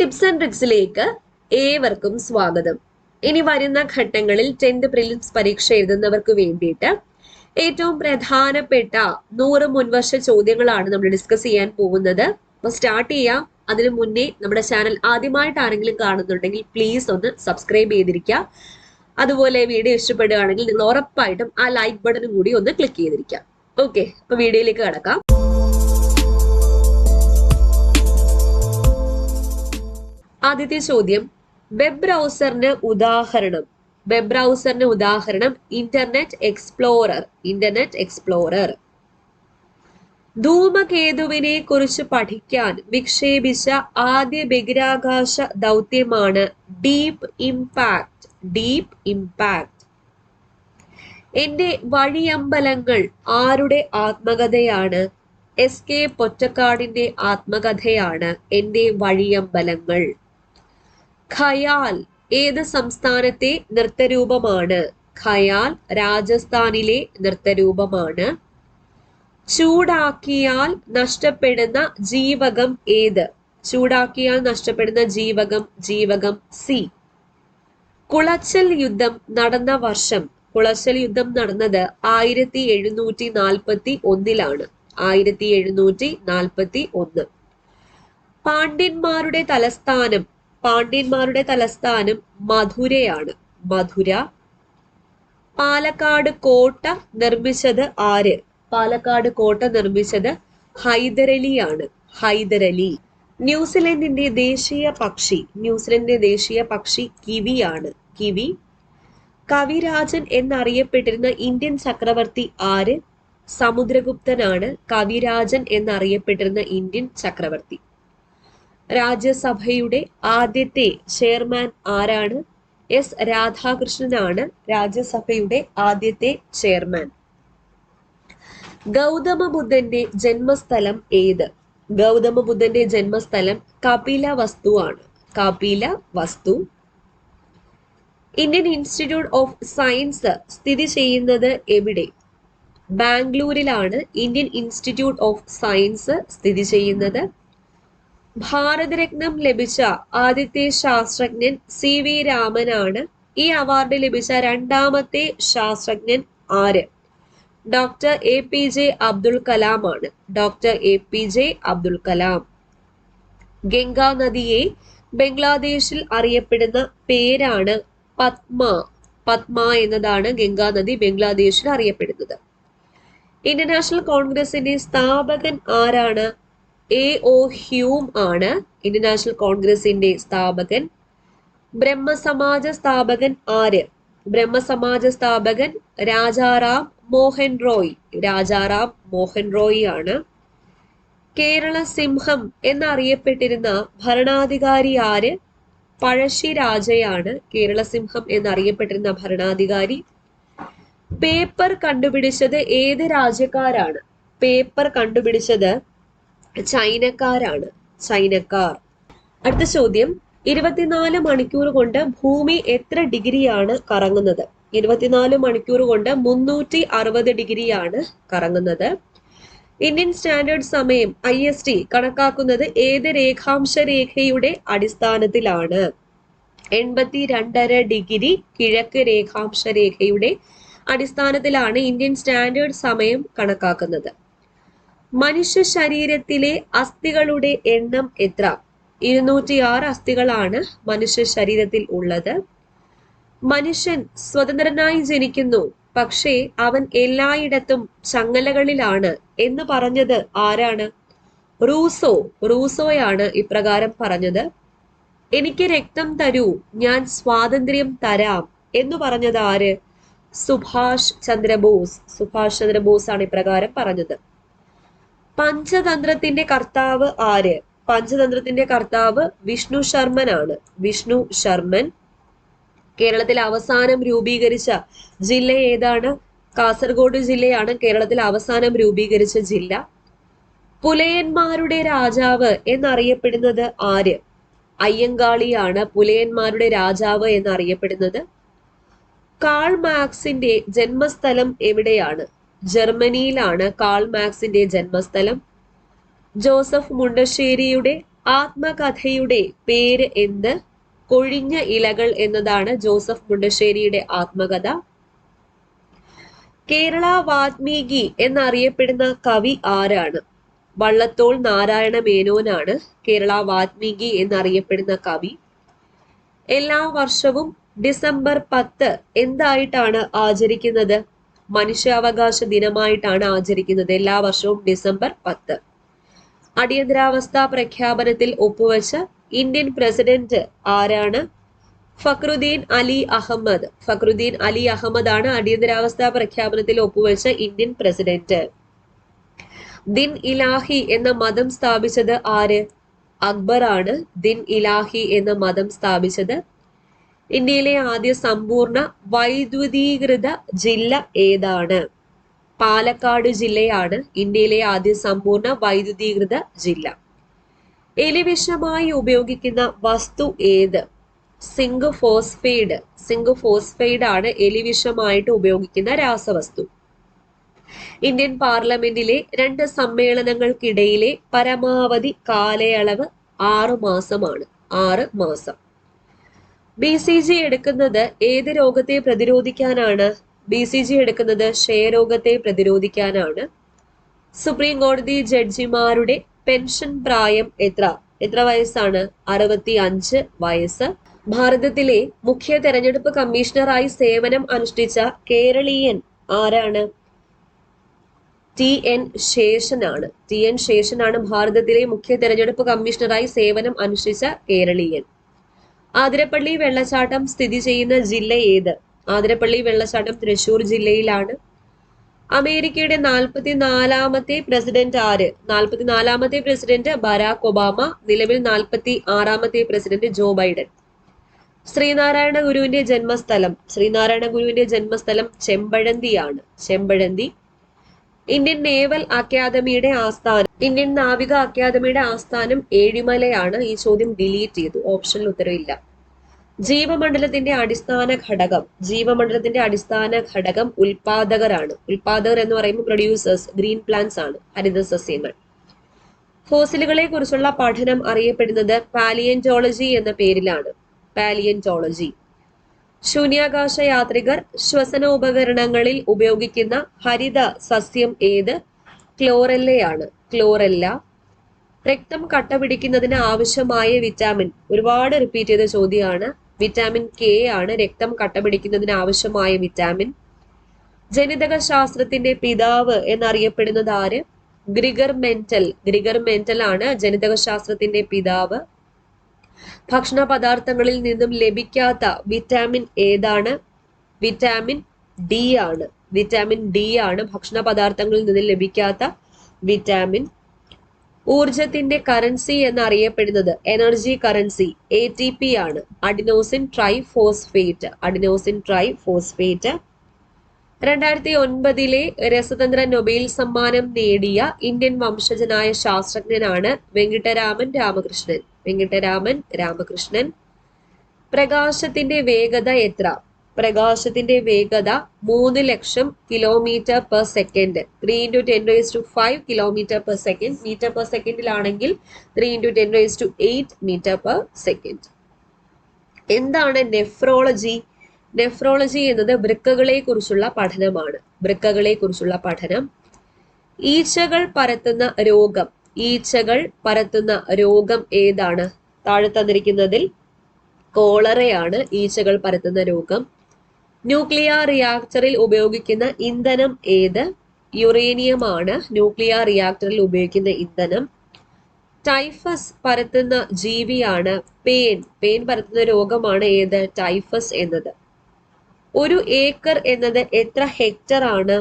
Tips and ട്രിക്സിലേക്ക് ഏവർക്കും സ്വാഗതം. ഇനി വരുന്ന ഘട്ടങ്ങളിൽ 10th പ്രിലിംസ് പരീക്ഷ എഴുതുന്നവർക്ക് വേണ്ടിയിട്ട് ഏറ്റവും പ്രധാനപ്പെട്ട 100 മുൻവർഷ ചോദ്യങ്ങളാണ് നമ്മൾ ഡിസ്കസ് ചെയ്യാൻ പോകുന്നത്. അപ്പോൾ സ്റ്റാർട്ട് ചെയ്യാം. അതിനു മുന്നേ നമ്മുടെ ചാനൽ ആദ്യമായിട്ട് ആരെങ്കിലും കാണുന്നുണ്ടെങ്കിൽ പ്ലീസ് ഒന്ന് സബ്സ്ക്രൈബ് ചെയ്തിരിക്കുക. അതുപോലെ വീഡിയോ ഇഷ്ടപ്പെടുകയാണെങ്കിൽ നിങ്ങൾ ഉറപ്പായിട്ടും ആ ലൈക്ക് ബട്ടണും കൂടി ഒന്ന് ക്ലിക്ക് ചെയ്തിരിക്കുക. ഓക്കെ, അപ്പൊ വീഡിയോയിലേക്ക് കടക്കാം. ആദ്യത്തെ ചോദ്യം, വെബ് ബ്രൗസറിന് ഉദാഹരണം ഇന്റർനെറ്റ് എക്സ്പ്ലോറർ. ധൂമകേതുവിനെ കുറിച്ച് പഠിക്കാൻ വിക്ഷേപിച്ച ആദ്യ ബഹിരാകാശ ദൗത്യമാണ് ഡീപ് ഇംപാക്ട്. എന്റെ വഴിയമ്പലങ്ങൾ ആരുടെ ആത്മകഥയാണ്? SK പൊറ്റക്കാടിന്റെ ആത്മകഥയാണ് എന്റെ വഴിയമ്പലങ്ങൾ. ഖയാൽ ഏത് സംസ്ഥാനത്തെ നൃത്തരൂപമാണ്? ഖയാൽ രാജസ്ഥാനിലെ നൃത്തരൂപമാണ്. ചൂടാക്കിയാൽ നഷ്ടപ്പെടുന്ന ജീവകം ഏത്? ചൂടാക്കിയാൽ നഷ്ടപ്പെടുന്ന ജീവകം സി. കുളച്ചൽ യുദ്ധം നടന്ന വർഷം? കുളച്ചൽ യുദ്ധം നടന്നത് 1741 1741. പാണ്ഡ്യന്മാരുടെ തലസ്ഥാനം മധുരയാണ്. മധുര. പാലക്കാട് കോട്ട നിർമ്മിച്ചത് ആര്? പാലക്കാട് കോട്ട നിർമ്മിച്ചത് ഹൈദരലിയാണ്. ഹൈദരലി. ന്യൂസിലൻഡിന്റെ ദേശീയ പക്ഷി കിവിയാണ്. കിവി. കവിരാജൻ എന്നറിയപ്പെട്ടിരുന്ന ഇന്ത്യൻ ചക്രവർത്തി ആര്? സമുദ്രഗുപ്തനാണ് കവിരാജൻ എന്നറിയപ്പെട്ടിരുന്ന ഇന്ത്യൻ ചക്രവർത്തി. രാജ്യസഭയുടെ ആദ്യത്തെ ചെയർമാൻ ആരാണ്? S രാധാകൃഷ്ണനാണ് രാജ്യസഭയുടെ ആദ്യത്തെ ചെയർമാൻ. ഗൗതമ ബുദ്ധന്റെ ജന്മസ്ഥലം ഏത്? ഗൗതമ ബുദ്ധന്റെ ജന്മസ്ഥലം കപിലവസ്തു ആണ്. Kapilavastu. Indian institute of science സ്ഥിതി ചെയ്യുന്നത് എവിടെ? ബാംഗ്ലൂരിലാണ് ഇന്ത്യൻ ഇൻസ്റ്റിറ്റ്യൂട്ട് ഓഫ് സയൻസ് സ്ഥിതി ചെയ്യുന്നത്. ഭാരതരത്നം ലഭിച്ച ആദ്യത്തെ ശാസ്ത്രജ്ഞൻ CV രാമനാണ്. ഈ അവാർഡ് ലഭിച്ച രണ്ടാമത്തെ ശാസ്ത്രജ്ഞൻ ആര്? ഡോക്ടർ APJ അബ്ദുൽ കലാം ആണ്. Doctor APJ Abdul Kalam. ഗംഗാ നദിയെ ബംഗ്ലാദേശിൽ അറിയപ്പെടുന്ന പേരാണ് പത്മ എന്നതാണ് ഗംഗാ നദി ബംഗ്ലാദേശിൽ അറിയപ്പെടുന്നത്. ഇന്ത്യൻ നാഷണൽ കോൺഗ്രസിന്റെ സ്ഥാപകൻ ആരാണ്? AO ഹ്യൂം ആണ് ഇന്ത്യൻ നാഷണൽ കോൺഗ്രസിന്റെ സ്ഥാപകൻ. ബ്രഹ്മസമാജ സ്ഥാപകൻ ആര്? ബ്രഹ്മസമാജ സ്ഥാപകൻ രാജാറാം മോഹൻ റോയ് ആണ്. കേരള സിംഹം എന്നറിയപ്പെട്ടിരുന്ന ഭരണാധികാരി ആര്? പഴശ്ശിരാജയാണ് കേരള സിംഹം എന്നറിയപ്പെട്ടിരുന്ന ഭരണാധികാരി. പേപ്പർ കണ്ടുപിടിച്ചത് ഏത് രാജ്യക്കാരാണ്? പേപ്പർ കണ്ടുപിടിച്ചത് ചൈനക്കാരാണ്. ചൈനക്കാർ. അടുത്ത ചോദ്യം, 24 മണിക്കൂർ കൊണ്ട് ഭൂമി എത്ര ഡിഗ്രിയാണ് കറങ്ങുന്നത്? 24 മണിക്കൂർ കൊണ്ട് 360 ഡിഗ്രിയാണ് കറങ്ങുന്നത്. ഇന്ത്യൻ സ്റ്റാൻഡേർഡ് സമയം IST കണക്കാക്കുന്നത് ഏത് രേഖാംശ രേഖയുടെ അടിസ്ഥാനത്തിലാണ്? 82.5 ഡിഗ്രി കിഴക്ക് രേഖാംശ രേഖയുടെ അടിസ്ഥാനത്തിലാണ് ഇന്ത്യൻ സ്റ്റാൻഡേർഡ് സമയം കണക്കാക്കുന്നത്. മനുഷ്യ ശരീരത്തിലെ അസ്ഥികളുടെ എണ്ണം എത്ര? 206 അസ്ഥികളാണ് മനുഷ്യ ശരീരത്തിൽ ഉള്ളത്. മനുഷ്യൻ സ്വതന്ത്രനായി ജനിക്കുന്നു, പക്ഷേ അവൻ എല്ലായിടത്തും ചങ്ങലകളിലാണ് എന്ന് പറഞ്ഞത് ആരാണ്? റൂസോയാണ് ഇപ്രകാരം പറഞ്ഞത്. എനിക്ക് രക്തം തരൂ, ഞാൻ സ്വാതന്ത്ര്യം തരാം എന്ന് പറഞ്ഞത് ആര്? സുഭാഷ് ചന്ദ്രബോസ് ആണ് ഇപ്രകാരം പറഞ്ഞത്. പഞ്ചതന്ത്രത്തിന്റെ കർത്താവ് ആര്? പഞ്ചതന്ത്രത്തിന്റെ കർത്താവ് വിഷ്ണു ശർമ്മൻ. കേരളത്തിൽ അവസാനം രൂപീകരിച്ച ജില്ല ഏതാണ്? കാസർഗോഡ് ജില്ലയാണ് കേരളത്തിൽ അവസാനം രൂപീകരിച്ച ജില്ല. പുലയന്മാരുടെ രാജാവ് എന്നറിയപ്പെടുന്നത് ആര്? അയ്യങ്കാളിയാണ് പുലയന്മാരുടെ രാജാവ് എന്നറിയപ്പെടുന്നത്. കാൾ മാർക്സിന്റെ ജന്മസ്ഥലം എവിടെയാണ്? ജർമ്മനിയിലാണ് കാൾ മാർക്സിന്റെ ജന്മസ്ഥലം. ജോസഫ് മുണ്ടശ്ശേരിയുടെ ആത്മകഥയുടെ പേര് എന്ത്? കൊഴിഞ്ഞ ഇലകൾ എന്നതാണ് ജോസഫ് മുണ്ടശ്ശേരിയുടെ ആത്മകഥ. കേരള വാത്മീകി എന്നറിയപ്പെടുന്ന കവി ആരാണ്? വള്ളത്തോൾ നാരായണ മേനോനാണ് കേരള വാത്മീകി എന്നറിയപ്പെടുന്ന കവി. എല്ലാ വർഷവും ഡിസംബർ 10 എന്തായിട്ടാണ് ആചരിക്കുന്നത്? മനുഷ്യാവകാശ ദിനമായിട്ടാണ് ആചരിക്കുന്നത് എല്ലാ വർഷവും ഡിസംബർ 10. അടിയന്തരാവസ്ഥ പ്രഖ്യാപനത്തിൽ ഒപ്പുവെച്ച ഇന്ത്യൻ പ്രസിഡന്റ് ആരാണ്? ഫക്രുദ്ദീൻ അലി അഹമ്മദ്. ഫക്രുദ്ദീൻ അലി അഹമ്മദ് ആണ് അടിയന്തരാവസ്ഥ പ്രഖ്യാപനത്തിൽ ഒപ്പുവെച്ച ഇന്ത്യൻ പ്രസിഡന്റ്. ദിൻ ഇലാഹി എന്ന മതം സ്ഥാപിച്ചത് ആര്? അക്ബർ ആണ് ദിൻ ഇലാഹി എന്ന മതം സ്ഥാപിച്ചത്. ഇന്ത്യയിലെ ആദ്യ സമ്പൂർണ്ണ വൈദ്യുതീകൃത ജില്ല ഏതാണ്? പാലക്കാട് ജില്ലയാണ് ഇന്ത്യയിലെ ആദ്യ സമ്പൂർണ്ണ വൈദ്യുതീകൃത ജില്ല. എലിവിഷമായി ഉപയോഗിക്കുന്ന വസ്തു ഏത്? Zinc phosphide. സിങ്ക് ഫോസ്ഫൈഡ് ആണ് എലിവിഷമായിട്ട് ഉപയോഗിക്കുന്ന രാസവസ്തു. ഇന്ത്യൻ പാർലമെന്റിലെ 2 സമ്മേളനങ്ങൾക്കിടയിലെ പരമാവധി കാലയളവ് 6 മാസമാണ്. 6 മാസം. BCG എടുക്കുന്നത് ഏത് രോഗത്തെ പ്രതിരോധിക്കാനാണ്? BCG എടുക്കുന്നത് ക്ഷയരോഗത്തെ പ്രതിരോധിക്കാനാണ്. സുപ്രീം കോടതി ജഡ്ജിമാരുടെ പെൻഷൻ പ്രായം എത്ര വയസ്സാണ്? 65 വയസ്സ്. ഭാരതത്തിലെ മുഖ്യ തെരഞ്ഞെടുപ്പ് കമ്മീഷണറായി സേവനം അനുഷ്ഠിച്ച കേരളീയൻ ആരാണ്? TN ശേഷനാണ്. TN ശേഷനാണ് ഭാരതത്തിലെ മുഖ്യ തെരഞ്ഞെടുപ്പ് കമ്മീഷണറായി സേവനം അനുഷ്ഠിച്ച കേരളീയൻ. ആതിരപ്പള്ളി വെള്ളച്ചാട്ടം സ്ഥിതി ചെയ്യുന്ന ജില്ല ഏത്? ആതിരപ്പള്ളി വെള്ളച്ചാട്ടം തൃശൂർ ജില്ലയിലാണ്. അമേരിക്കയുടെ 44ാമത്തെ പ്രസിഡന്റ് ആര്? 44ാമത്തെ പ്രസിഡന്റ് ബരാക് ഒബാമ. നിലവിൽ 46ാമത്തെ പ്രസിഡന്റ് ജോ ബൈഡൻ. ശ്രീനാരായണ ഗുരുവിന്റെ ജന്മസ്ഥലം? ശ്രീനാരായണ ഗുരുവിന്റെ ജന്മസ്ഥലം ചെമ്പഴന്തിയാണ്. ചെമ്പഴന്തി. ഇന്ത്യൻ നേവൽ അക്കാദമിയുടെ ആസ്ഥാനം? ഇന്ത്യൻ നാവിക അക്കാദമിയുടെ ആസ്ഥാനം ഏഴിമലയാണ്. ഈ ചോദ്യം ഡിലീറ്റ് ചെയ്തു, ഓപ്ഷനിൽ ഉത്തരവില്ല. ജീവമണ്ഡലത്തിന്റെ അടിസ്ഥാന ഘടകം? ജീവമണ്ഡലത്തിന്റെ അടിസ്ഥാന ഘടകം ഉൽപാദകരാണ്. ഉൽപാദകർ എന്ന് പറയുമ്പോൾ പ്രൊഡ്യൂസേഴ്സ്, ഗ്രീൻ പ്ലാന്റ്സ് ആണ്, ഹരിതസസ്യങ്ങൾ. ഫോസിലുകളെ കുറിച്ചുള്ള പഠനം അറിയപ്പെടുന്നത് പാലിയന്റോളജി എന്ന പേരിലാണ്. പാലിയന്റോളജി. ശൂന്യാകാശ യാത്രികർ ശ്വസനോപകരണങ്ങളിൽ ഉപയോഗിക്കുന്ന ഹരിത സസ്യം ഏത്? ക്ലോറെല്ലയാണ്. ക്ലോറെല്ല. രക്തം കട്ട പിടിക്കുന്നതിന് ആവശ്യമായ വിറ്റാമിൻ? ഒരുപാട് റിപ്പീറ്റ് ചെയ്ത ചോദ്യമാണ്. വിറ്റാമിൻ K ആണ് രക്തം കട്ട പിടിക്കുന്നതിന് ആവശ്യമായ വിറ്റാമിൻ. ജനിതക ശാസ്ത്രത്തിന്റെ പിതാവ് എന്നറിയപ്പെടുന്നത് ആര്? Gregor mental. ഗ്രിഗർ മെന്റൽ ആണ് ജനിതക ശാസ്ത്രത്തിന്റെ പിതാവ്. ഭക്ഷണ പദാർത്ഥങ്ങളിൽ നിന്നും ലഭിക്കാത്ത വിറ്റാമിൻ ഏതാണ്? വിറ്റാമിൻ D ആണ്. വിറ്റാമിൻ D ആണ് ഭക്ഷണ പദാർത്ഥങ്ങളിൽ നിന്ന് ലഭിക്കാത്ത വിറ്റാമിൻ. ഊർജത്തിന്റെ കറൻസി എന്നറിയപ്പെടുന്നത്, എനർജി കറൻസി, ATP ആണ്. Adenosine triphosphate. Adenosine triphosphate. 2009 രസതന്ത്ര നൊബേൽ സമ്മാനം നേടിയ ഇന്ത്യൻ വംശജനായ ശാസ്ത്രജ്ഞനാണ് വെങ്കിട്ടരാമൻ രാമകൃഷ്ണൻ. വെങ്കിട്ടരാമൻ രാമകൃഷ്ണൻ. പ്രകാശത്തിന്റെ വേഗത എത്ര? പ്രകാശത്തിന്റെ വേഗത 3 ലക്ഷം kilometre per second. 3 × 10⁵ kilometre per second. Metre per സെക്കൻഡിലാണെങ്കിൽ 3 × 10⁸ മീറ്റർ പെർ സെക്കൻഡ്. എന്താണ് നെഫ്രോളജി? നെഫ്രോളജി എന്നത് വൃക്കകളെ കുറിച്ചുള്ള പഠനമാണ്. വൃക്കകളെ കുറിച്ചുള്ള പഠനം. ഈച്ചകൾ പരത്തുന്ന രോഗം? ഈച്ചകൾ പരത്തുന്ന രോഗം ഏതാണ്? താഴെ തന്നിരിക്കുന്നതിൽ കോളറയാണ് ഈച്ചകൾ പരത്തുന്ന രോഗം. ന്യൂക്ലിയർ റിയാക്ടറിൽ ഉപയോഗിക്കുന്ന ഇന്ധനം ഏത്? യുറേനിയം ആണ് ന്യൂക്ലിയർ റിയാക്ടറിൽ ഉപയോഗിക്കുന്ന ഇന്ധനം. ടൈഫസ് പരത്തുന്ന ജീവിയാണ് പേൻ. പേൻ പരത്തുന്ന രോഗമാണ് ഏത്? ടൈഫസ് എന്നത്. 1 ഏക്കർ എന്നത് എത്ര ഹെക്ടർ ആണ്?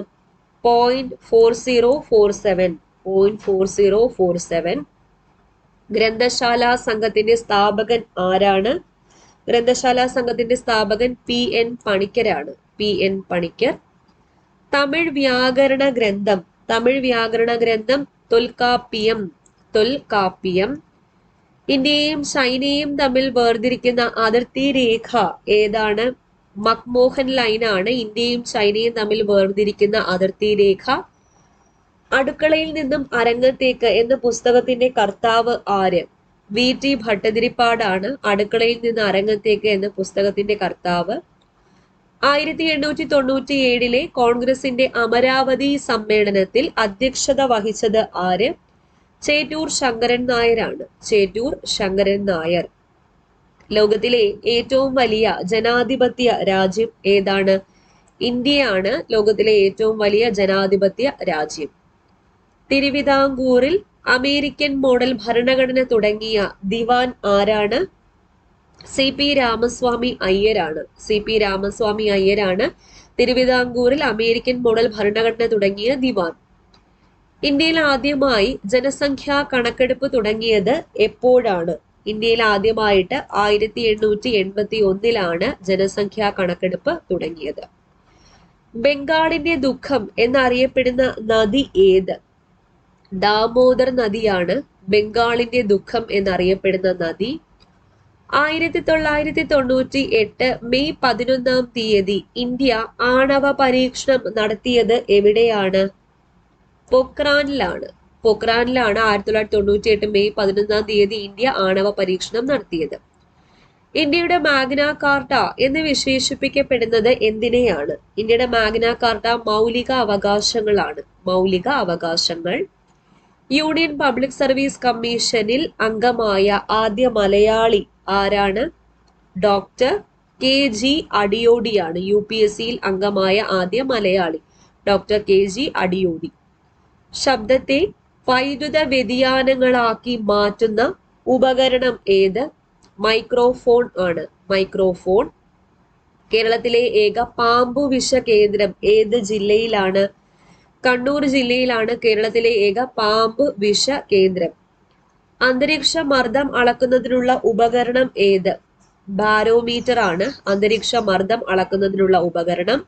0.4047. 0.4047. ഗ്രന്ഥശാല സംഘത്തിന്റെ സ്ഥാപകൻ ആരാണ്? ഗ്രന്ഥശാല സംഘത്തിന്റെ സ്ഥാപകൻ PN പണിക്കരാണ്. PN പണിക്കർ. തമിഴ് വ്യാകരണ ഗ്രന്ഥം? തമിഴ് വ്യാകരണ ഗ്രന്ഥം തൊൽകാപ്പിയം. തൊൽകാപ്പിയം. ഇന്ത്യയും ചൈനയും തമ്മിൽ വേർതിരിക്കുന്ന അതിർത്തി രേഖ ഏതാണ്? മക്മോഹൻ ലൈനാണ് ഇന്ത്യയും ചൈനയും തമ്മിൽ വേർതിരിക്കുന്ന അതിർത്തി രേഖ. അടുക്കളയിൽ നിന്നും അരങ്ങത്തേക്ക് എന്ന പുസ്തകത്തിന്റെ കർത്താവ് ആര്? VT ഭട്ടതിരിപ്പാടാണ് അടുക്കളയിൽ നിന്ന് അരങ്ങത്തേക്ക് എന്ന പുസ്തകത്തിന്റെ കർത്താവ്. 1897 കോൺഗ്രസിന്റെ അമരാവതി സമ്മേളനത്തിൽ അധ്യക്ഷത വഹിച്ചത് ആര്? ചേറ്റൂർ ശങ്കരൻ നായരാണ്. ചേറ്റൂർ ശങ്കരൻ നായർ. ലോകത്തിലെ ഏറ്റവും വലിയ ജനാധിപത്യ രാജ്യം ഏതാണ്? ഇന്ത്യയാണ് ലോകത്തിലെ ഏറ്റവും വലിയ ജനാധിപത്യ രാജ്യം. തിരുവിതാംകൂറിൽ അമേരിക്കൻ മോഡൽ ഭരണഘടന തുടങ്ങിയ ദിവാൻ ആരാണ്? CP രാമസ്വാമി അയ്യരാണ്. CP രാമസ്വാമി അയ്യരാണ് തിരുവിതാംകൂറിൽ അമേരിക്കൻ മോഡൽ ഭരണഘടന തുടങ്ങിയ ദിവാൻ. ഇന്ത്യയിൽ ആദ്യമായി ജനസംഖ്യാ കണക്കെടുപ്പ് തുടങ്ങിയത് എപ്പോഴാണ്? ഇന്ത്യയിൽ ആദ്യമായിട്ട് 1881 ജനസംഖ്യാ കണക്കെടുപ്പ് തുടങ്ങിയത്. ബംഗാളിന്റെ ദുഃഖം എന്നറിയപ്പെടുന്ന നദി ഏത്? ദാമോദർ നദിയാണ് ബംഗാളിന്റെ ദുഃഖം എന്നറിയപ്പെടുന്ന നദി. 1998 മെയ് 11 ഇന്ത്യ ആണവ പരീക്ഷണം നടത്തിയത് എവിടെയാണ്? പൊക്രാനിലാണ്. 1998 മെയ് 11 ഇന്ത്യ ആണവ പരീക്ഷണം നടത്തിയത്. ഇന്ത്യയുടെ മാഗ്ന കാർട്ട എന്ന് വിശേഷിപ്പിക്കപ്പെടുന്നത് എന്തിനെയാണ്? ഇന്ത്യയുടെ മാഗ്ന കാർട്ട മൗലിക അവകാശങ്ങളാണ്. മൗലിക അവകാശങ്ങൾ. യൂണിയൻ പബ്ലിക് സർവീസ് കമ്മീഷനിൽ അംഗമായ ആദ്യ മലയാളി ആരാണ്? Doctor KG അടിയോടിയാണ്. UPSCയിൽ അംഗമായ ആദ്യ മലയാളി ഡോക്ടർ KG അടിയോടി. ശബ്ദത്തെ വൈദ്യുത വ്യതിയാനങ്ങളാക്കി മാറ്റുന്ന ഉപകരണം ഏത്? മൈക്രോഫോൺ ആണ്. മൈക്രോഫോൺ. കേരളത്തിലെ ഏക പാമ്പു വിഷ കേന്ദ്രം ഏത് ജില്ലയിലാണ്? കണ്ണൂർ ജില്ലയിലാണ് കേരളത്തിലെ ഏക പാമ്പ് വിഷ കേന്ദ്രം. അന്തരീക്ഷ മർദ്ദം അളക്കുന്നതിനുള്ള ഉപകരണം ഏത്? ബാരോമീറ്റർ ആണ് അന്തരീക്ഷ മർദ്ദം അളക്കുന്നതിനുള്ള ഉപകരണം.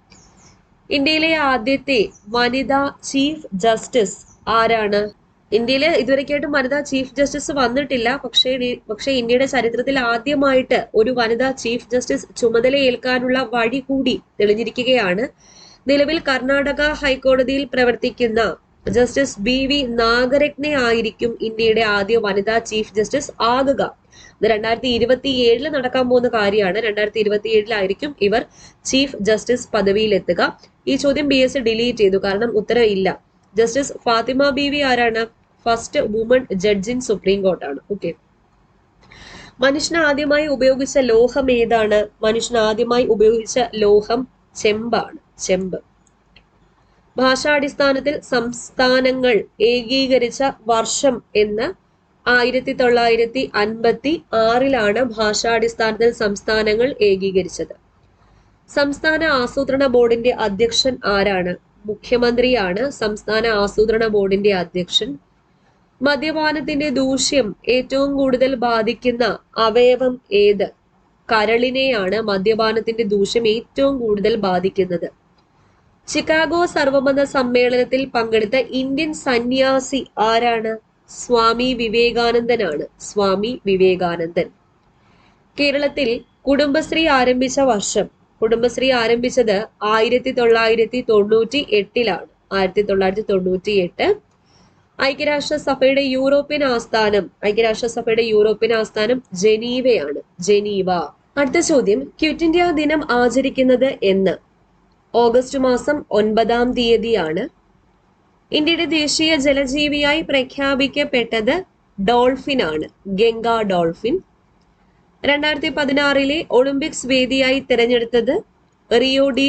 ഇന്ത്യയിലെ ആദ്യത്തെ വനിതാ ചീഫ് ജസ്റ്റിസ് ആരാണ്? ഇന്ത്യയിൽ ഇതുവരെയായിട്ടും വനിതാ ചീഫ് ജസ്റ്റിസ് വന്നിട്ടില്ല. പക്ഷേ ഇന്ത്യയുടെ ചരിത്രത്തിൽ ആദ്യമായിട്ട് ഒരു വനിതാ ചീഫ് ജസ്റ്റിസ് ചുമതലയേൽക്കാനുള്ള വഴി കൂടി തെളിഞ്ഞിരിക്കുകയാണ്. നിലവിൽ കർണാടക ഹൈക്കോടതിയിൽ പ്രവർത്തിക്കുന്ന ജസ്റ്റിസ് BV നാഗരത്നെ ആയിരിക്കും ഇന്ത്യയുടെ ആദ്യ വനിതാ ചീഫ് ജസ്റ്റിസ് ആകുക. ഇത് 2027 നടക്കാൻ പോകുന്ന കാര്യമാണ്. 2027 ഇവർ ചീഫ് ജസ്റ്റിസ് പദവിയിൽ എത്തുക. ഈ ചോദ്യം BS ഡിലീറ്റ് ചെയ്തു, കാരണം ഉത്തരം ഇല്ല. ജസ്റ്റിസ് ഫാത്തിമ BV ആരാണ്? First woman judge in supreme കോർട്ടാണ്. ഓക്കെ. മനുഷ്യൻ ആദ്യമായി ഉപയോഗിച്ച ലോഹം ഏതാണ്? മനുഷ്യൻ ആദ്യമായി ഉപയോഗിച്ച ലോഹം ചെമ്പാണ്. ചെമ്പ്. ഭാഷാടിസ്ഥാനത്തിൽ സംസ്ഥാനങ്ങൾ ഏകീകരിച്ച വർഷം എന്ന് 1956 ഭാഷാടിസ്ഥാനത്തിൽ സംസ്ഥാനങ്ങൾ ഏകീകരിച്ചത്. സംസ്ഥാന ആസൂത്രണ ബോർഡിന്റെ അധ്യക്ഷൻ ആരാണ്? മുഖ്യമന്ത്രിയാണ് സംസ്ഥാന ആസൂത്രണ ബോർഡിന്റെ അധ്യക്ഷൻ. മദ്യപാനത്തിന്റെ ദൂഷ്യം ഏറ്റവും കൂടുതൽ ബാധിക്കുന്ന അവയവം ഏത്? കരളിനെയാണ് മദ്യപാനത്തിന്റെ ദൂഷ്യം ഏറ്റവും കൂടുതൽ ബാധിക്കുന്നത്. ചിക്കാഗോ സർവമത സമ്മേളനത്തിൽ പങ്കെടുത്ത ഇന്ത്യൻ സന്യാസി ആരാണ്? സ്വാമി വിവേകാനന്ദനാണ്. സ്വാമി വിവേകാനന്ദൻ. കേരളത്തിൽ കുടുംബശ്രീ ആരംഭിച്ച വർഷം? കുടുംബശ്രീ ആരംഭിച്ചത് 1998 1998. ഐക്യരാഷ്ട്രസഭയുടെ യൂറോപ്യൻ ആസ്ഥാനം ജനീവയാണ്. ജനീവ. അടുത്ത ചോദ്യം, ക്വിറ്റ് ഇന്ത്യ ദിനം ആചരിക്കുന്നത് എന്ന്? ഓഗസ്റ്റ് മാസം 9 ഇന്ത്യയുടെ ദേശീയ ജലജീവിയായി പ്രഖ്യാപിക്കപ്പെട്ടത് ഡോൾഫിൻ ആണ്. ഗംഗാ ഡോൾഫിൻ. 2016 ഒളിമ്പിക്സ് വേദിയായി തിരഞ്ഞെടുത്തത് റിയോ ഡി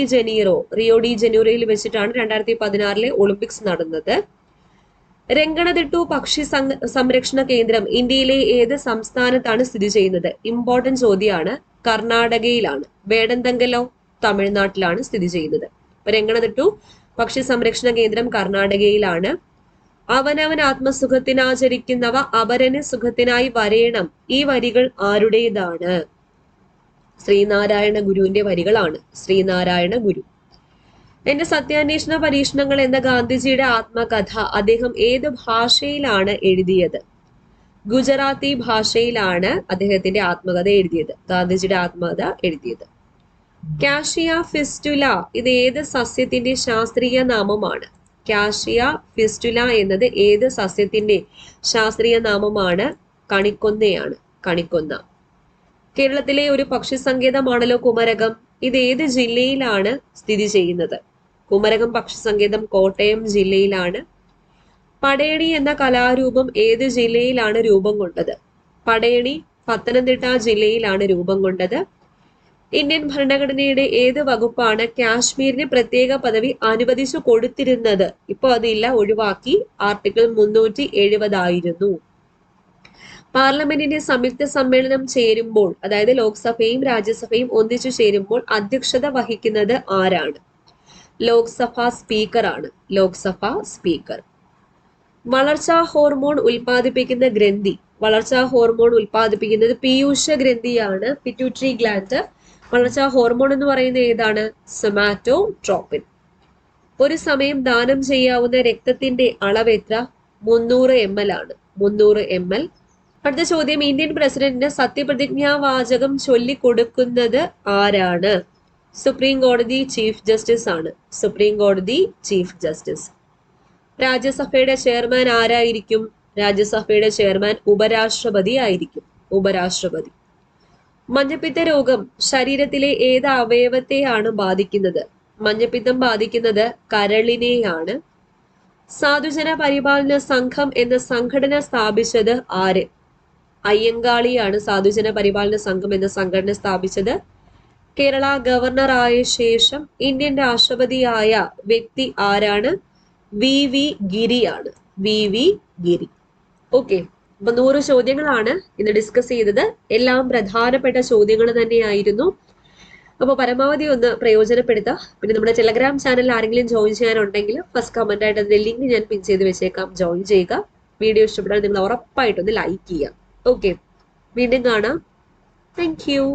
ജനീറോയിൽ വെച്ചിട്ടാണ് 2016 ഒളിമ്പിക്സ് നടന്നത്. രംഗണതിട്ടു പക്ഷി സംരക്ഷണ കേന്ദ്രം ഇന്ത്യയിലെ ഏത് സംസ്ഥാനത്താണ് സ്ഥിതി ചെയ്യുന്നത്? ഇമ്പോർട്ടന്റ് ചോദ്യമാണ്. കർണാടകയിലാണ്. വേടന്തങ്കലോ തമിഴ്നാട്ടിലാണ് സ്ഥിതി ചെയ്യുന്നത്. രംഗണതിട്ടു പക്ഷി സംരക്ഷണ കേന്ദ്രം കർണാടകയിലാണ്. അവനവൻ ആത്മസുഖത്തിനാചരിക്കുന്നവ അപരന് സുഖത്തിനായി വരേണം. ഈ വരികൾ ആരുടേതാണ്? ശ്രീനാരായണ ഗുരുവിന്റെ വരികളാണ്. ശ്രീനാരായണ ഗുരു. എന്റെ സത്യാന്വേഷണ പരീക്ഷണങ്ങൾ എന്ന ഗാന്ധിജിയുടെ ആത്മകഥ അദ്ദേഹം ഏത് ഭാഷയിലാണ് എഴുതിയത്? ഗുജറാത്തി ഭാഷയിലാണ് അദ്ദേഹത്തിന്റെ ആത്മകഥ എഴുതിയത്. ഗാന്ധിജിയുടെ ആത്മകഥ എഴുതിയത്. കാഷിയ ഫിസ്റ്റുല ഇത് ഏത് സസ്യത്തിന്റെ ശാസ്ത്രീയ നാമമാണ്? കാഷിയ ഫിസ്റ്റുല എന്നത് ഏത് സസ്യത്തിന്റെ ശാസ്ത്രീയ നാമമാണ്? കണിക്കൊന്നയാണ്. കണിക്കൊന്ന. കേരളത്തിലെ ഒരു പക്ഷി സങ്കേതമാണല്ലോ കുമരകം. ഇത് ഏത് ജില്ലയിലാണ് സ്ഥിതി ചെയ്യുന്നത്? കുമരകം പക്ഷി സങ്കേതം കോട്ടയം ജില്ലയിലാണ്. പടയണി എന്ന കലാരൂപം ഏത് ജില്ലയിലാണ് രൂപം കൊണ്ടത്? പടയണി പത്തനംതിട്ട ജില്ലയിലാണ് രൂപം കൊണ്ടത്. ഇന്ത്യൻ ഭരണഘടനയുടെ ഏത് വകുപ്പാണ് കാശ്മീരിന് പ്രത്യേക പദവി അനുവദിച്ചു കൊടുത്തിരുന്നത്? ഇപ്പൊ അതില്ല, ഒഴിവാക്കി. ആർട്ടിക്കിൾ 370 ആയിരുന്നു. പാർലമെന്റിന്റെ സംയുക്ത സമ്മേളനം ചേരുമ്പോൾ, അതായത് ലോക്സഭയും രാജ്യസഭയും ഒന്നിച്ചു ചേരുമ്പോൾ അധ്യക്ഷത വഹിക്കുന്നത് ആരാണ്? ലോക്സഭാ സ്പീക്കർ ആണ്. ലോക്സഭാ സ്പീക്കർ. വളർച്ചാ ഹോർമോൺ ഉൽപ്പാദിപ്പിക്കുന്ന ഗ്രന്ഥി. വളർച്ചാ ഹോർമോൺ ഉൽപ്പാദിപ്പിക്കുന്നത് പീയൂഷ ഗ്രന്ഥിയാണ്, പിറ്റ്യൂട്ടറി ഗ്ലാൻഡ്. വളർച്ചാ ഹോർമോൺ എന്ന് പറയുന്നത് ഏതാണ്? സൊമാറ്റോട്രോപിൻ. ഒരു സമയം ദാനം ചെയ്യാവുന്ന രക്തത്തിന്റെ അളവ് എത്ര? 300 ml ആണ്. 300 ml. അടുത്ത ചോദ്യം, ഇന്ത്യൻ പ്രസിഡന്റിന് സത്യപ്രതിജ്ഞാ വാചകം ചൊല്ലിക്കൊടുക്കുന്നത് ആരാണ്? സുപ്രീം കോടതി ചീഫ് ജസ്റ്റിസ് ആണ്. സുപ്രീം കോടതി ചീഫ് ജസ്റ്റിസ്. രാജ്യസഭയുടെ ചെയർമാൻ ആരായിരിക്കും? രാജ്യസഭയുടെ ചെയർമാൻ ഉപരാഷ്ട്രപതി ആയിരിക്കും. ഉപരാഷ്ട്രപതി. മഞ്ഞപ്പിത്ത രോഗം ശരീരത്തിലെ ഏത് അവയവത്തെയാണ് ബാധിക്കുന്നത്? മഞ്ഞപ്പിത്തം ബാധിക്കുന്നത് കരളിനെയാണ്. സാധുജന പരിപാലന സംഘം എന്ന സംഘടന സ്ഥാപിച്ചത് ആര്? അയ്യങ്കാളിയാണ് സാധുജന പരിപാലന സംഘം എന്ന സംഘടന സ്ഥാപിച്ചത്. കേരള ഗവർണറായ ശേഷം ഇന്ത്യൻ രാഷ്ട്രപതിയായ വ്യക്തി ആരാണ്? വി ഗിരിയാണ്. വി ഗിരി. ഓക്കെ, അപ്പൊ 100 ചോദ്യങ്ങളാണ് ഇന്ന് ഡിസ്കസ് ചെയ്തത്. എല്ലാം പ്രധാനപ്പെട്ട ചോദ്യങ്ങൾ തന്നെയായിരുന്നു. അപ്പോൾ പരമാവധി ഒന്ന് പ്രയോജനപ്പെടുത്തുക. പിന്നെ നമ്മുടെ ടെലഗ്രാം ചാനലിൽ ആരെങ്കിലും ജോയിൻ ചെയ്യാനുണ്ടെങ്കിൽ ഫസ്റ്റ് കമന്റ് ആയിട്ട് അതിന്റെ ലിങ്ക് ഞാൻ പിൻ ചെയ്ത് വെച്ചേക്കാം, ജോയിൻ ചെയ്യുക. വീഡിയോ ഇഷ്ടപ്പെട്ടാൽ നിങ്ങൾ ഉറപ്പായിട്ടൊന്ന് ലൈക്ക് ചെയ്യുക. ഓക്കെ, വീണ്ടും കാണാം. Thank you.